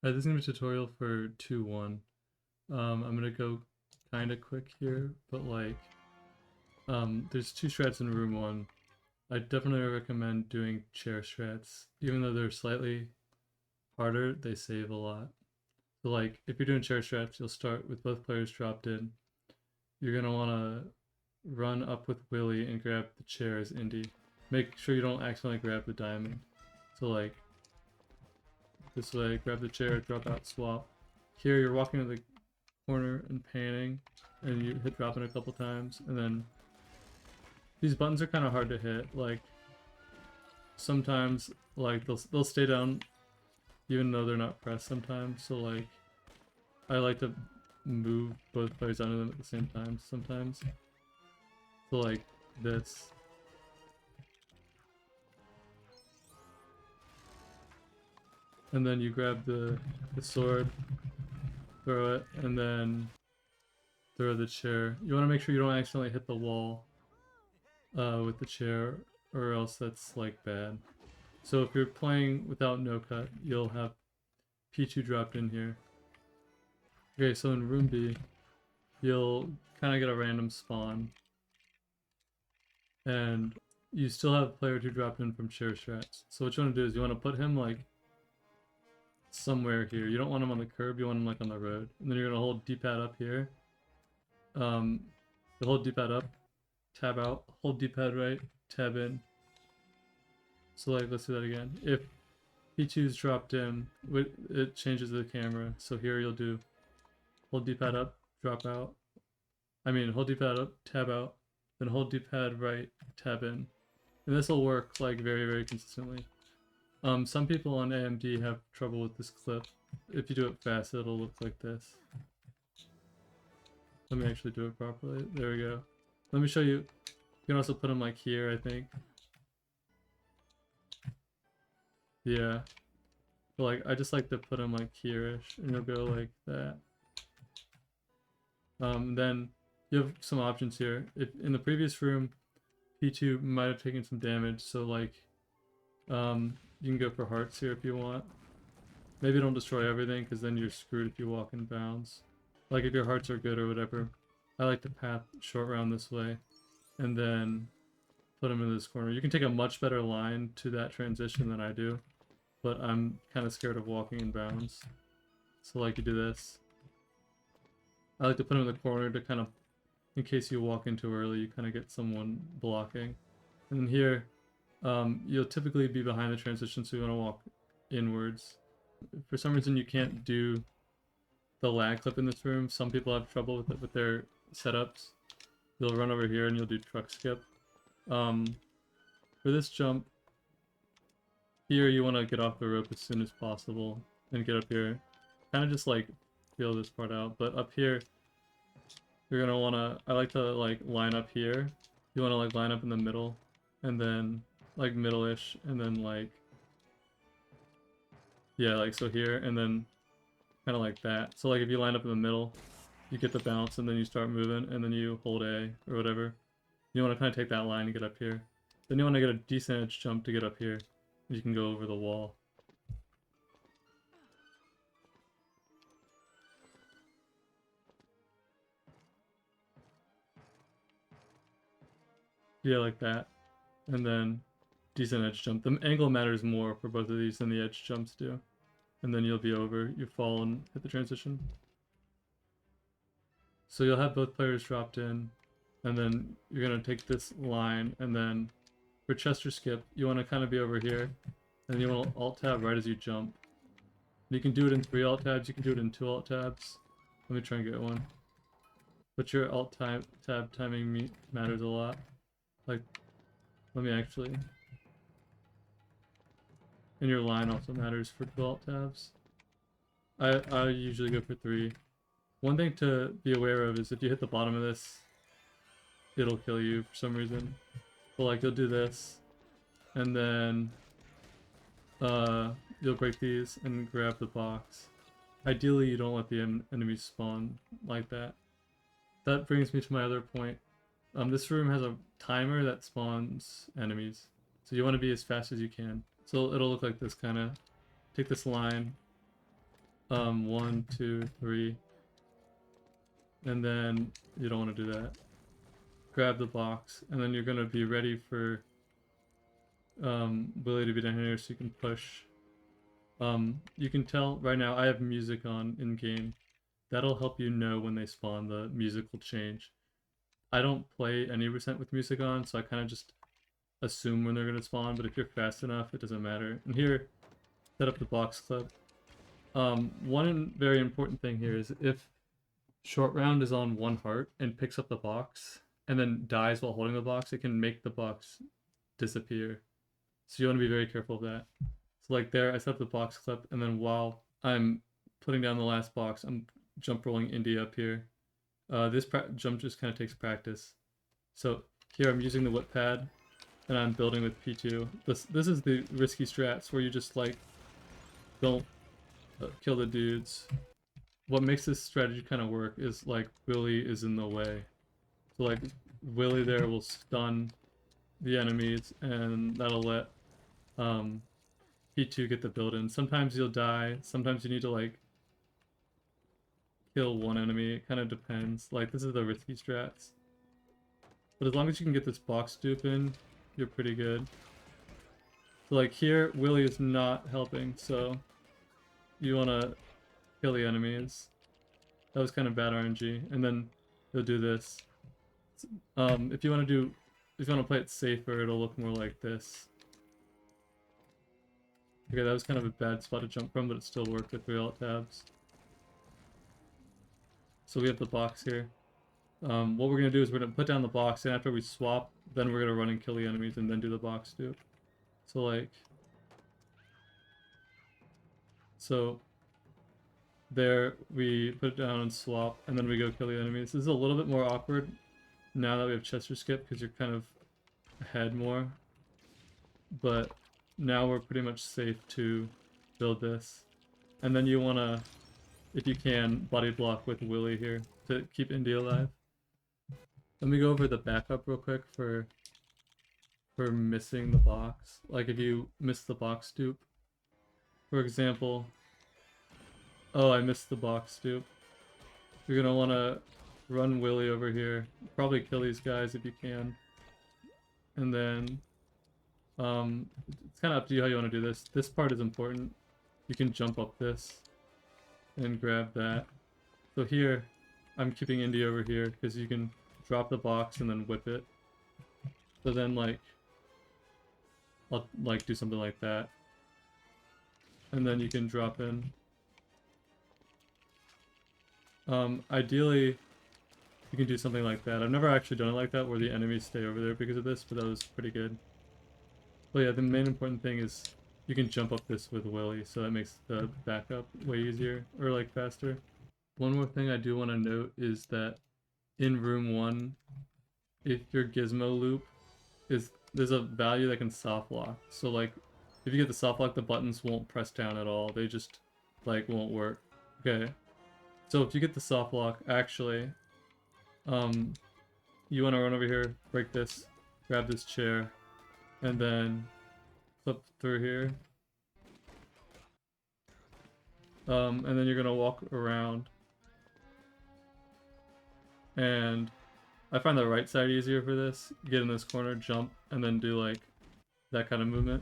This is gonna be a tutorial for 2-1. I'm gonna go kind of quick here, but like, there's two strats in room 1. I definitely recommend doing chair strats. Even though they're slightly harder, they save a lot. So like, if you're doing chair strats, you'll start with both players dropped in. You're gonna wanna run up with Willy and grab the chair as Indy. Make sure you don't accidentally grab the diamond. So like, this way, grab the chair, drop out, swap. Here you're walking to the corner and panning, and you hit drop it a couple times, and then these buttons are kind of hard to hit. Like sometimes, like they'll stay down even though they're not pressed sometimes. So like, I like to move both players under them at the same time sometimes. So like this. And then you grab the sword, throw it, and then throw the chair. You want to make sure you don't accidentally hit the wall with the chair, or else that's like bad. So if you're playing without no cut, you'll have P2 dropped in here. Okay, so in room B, you'll kind of get a random spawn, and you still have player 2 dropped in from chair strats. So what you want to do is you want to put him like somewhere here. You don't want him on the curb, you want him like on the road. And then you're gonna hold D-pad up here. You hold D-pad up, tab out, hold D-pad right, tab in. So like, let's do that again. If P2 is dropped in, it changes the camera. So here you'll do hold D-pad up, drop out. Hold D-pad up, tab out, then hold D-pad right, tab in. And this will work like very, very consistently. Some people on AMD have trouble with this clip. If you do it fast, it'll look like this. Let me actually do it properly. There we go. Let me show you. You can also put them like here, I think. Yeah. But like, I just like to put them like here-ish, and you'll go like that. Then you have some options here. If in the previous room, P2 might have taken some damage, so like, you can go for hearts here if you want. Maybe don't destroy everything, because then you're screwed if you walk in bounds. Like if your hearts are good or whatever. I like to path short round this way, and then put them in this corner. You can take a much better line to that transition than I do, but I'm kind of scared of walking in bounds. So like you do this. I like to put them in the corner to kind of, in case you walk in too early, you kind of get someone blocking. And then here, you'll typically be behind the transition, so you want to walk inwards. If for some reason you can't do the lag clip in this room, some people have trouble with it with their setups. You'll run over here and you'll do truck skip. For this jump, here you want to get off the rope as soon as possible and get up here. Kind of just like feel this part out, but up here, you're gonna want to, I like to like line up here. You want to like line up in the middle, and then like middle-ish, and then like, yeah, like so here, and then kind of like that. So like if you line up in the middle, you get the bounce, and then you start moving, and then you hold A or whatever. You want to kind of take that line and get up here. Then you want to get a decent edge jump to get up here. You can go over the wall. Yeah, like that. And then decent edge jump. The angle matters more for both of these than the edge jumps do. And then you'll be over. You fall and hit the transition. So you'll have both players dropped in, and then you're going to take this line, and then for Chester skip, you want to kind of be over here, and you want to alt tab right as you jump. And you can do it in 3 alt tabs, you can do it in 2 alt tabs. Let me try and get one. But your alt tab timing matters a lot. Like, let me actually. And your line also matters for 2 alt tabs. I usually go for 3. One thing to be aware of is if you hit the bottom of this, it'll kill you for some reason. But like, you'll do this, and then you'll break these and grab the box. Ideally, you don't let the enemies spawn like that. That brings me to my other point. This room has a timer that spawns enemies, so you want to be as fast as you can. So it'll look like this kind of. Take this line, 1, 2, 3. And then you don't want to do that. Grab the box, and then you're gonna be ready for Willy to be down here so you can push. You can tell right now I have music on in game. That'll help you know when they spawn, the music will change. I don't play any percent with music on, so I kind of just assume when they're gonna spawn, but if you're fast enough, it doesn't matter. And here, set up the box clip. One very important thing here is if short round is on 1 heart and picks up the box and then dies while holding the box, it can make the box disappear. So you want to be very careful of that. So like there, I set up the box clip, and then while I'm putting down the last box, I'm jump rolling Indy up here. This jump just kind of takes practice. So here I'm using the whip pad, and I'm building with P2. This is the risky strats where you just like don't kill the dudes. What makes this strategy kind of work is like Willy is in the way. So like Willy there will stun the enemies, and that'll let P2 get the build in. Sometimes you'll die, sometimes you need to like kill one enemy, it kind of depends. Like this is the risky strats. But as long as you can get this box dupe in, you're pretty good. So like here, Willy is not helping, so you want to kill the enemies. That was kind of bad RNG. And then you'll do this. If you want to play it safer, it'll look more like this. Okay, that was kind of a bad spot to jump from, but it still worked with 3 alt tabs. So we have the box here. What we're going to do is we're going to put down the box, and after we swap, then we're going to run and kill the enemies and then do the box dupe. So like... So... There, we put it down and swap, and then we go kill the enemies. This is a little bit more awkward now that we have Chester skip, because you're kind of ahead more. But now we're pretty much safe to build this. And then you want to, if you can, body block with Willy here to keep Indy alive. Let me go over the backup real quick for missing the box. Like if you miss the box dupe, for example... Oh, I missed the box dupe. You're gonna want to run Willy over here. Probably kill these guys if you can. And then, it's kind of up to you how you want to do this. This part is important. You can jump up this and grab that. So here, I'm keeping Indy over here because you can drop the box and then whip it. So then, like, I'll like do something like that. And then you can drop in. Ideally, you can do something like that. I've never actually done it like that, where the enemies stay over there because of this, but that was pretty good. But yeah, the main important thing is you can jump up this with Willy, so that makes the backup way easier, or like faster. One more thing I do want to note is that in room 1, if your gizmo loop there's a value that can soft lock. So like, if you get the soft lock, the buttons won't press down at all. They just like won't work. Okay. So if you get the soft lock, actually, you want to run over here, break this, grab this chair, and then flip through here. And then you're gonna walk around. And I find the right side easier for this. Get in this corner, jump, and then do like that kind of movement.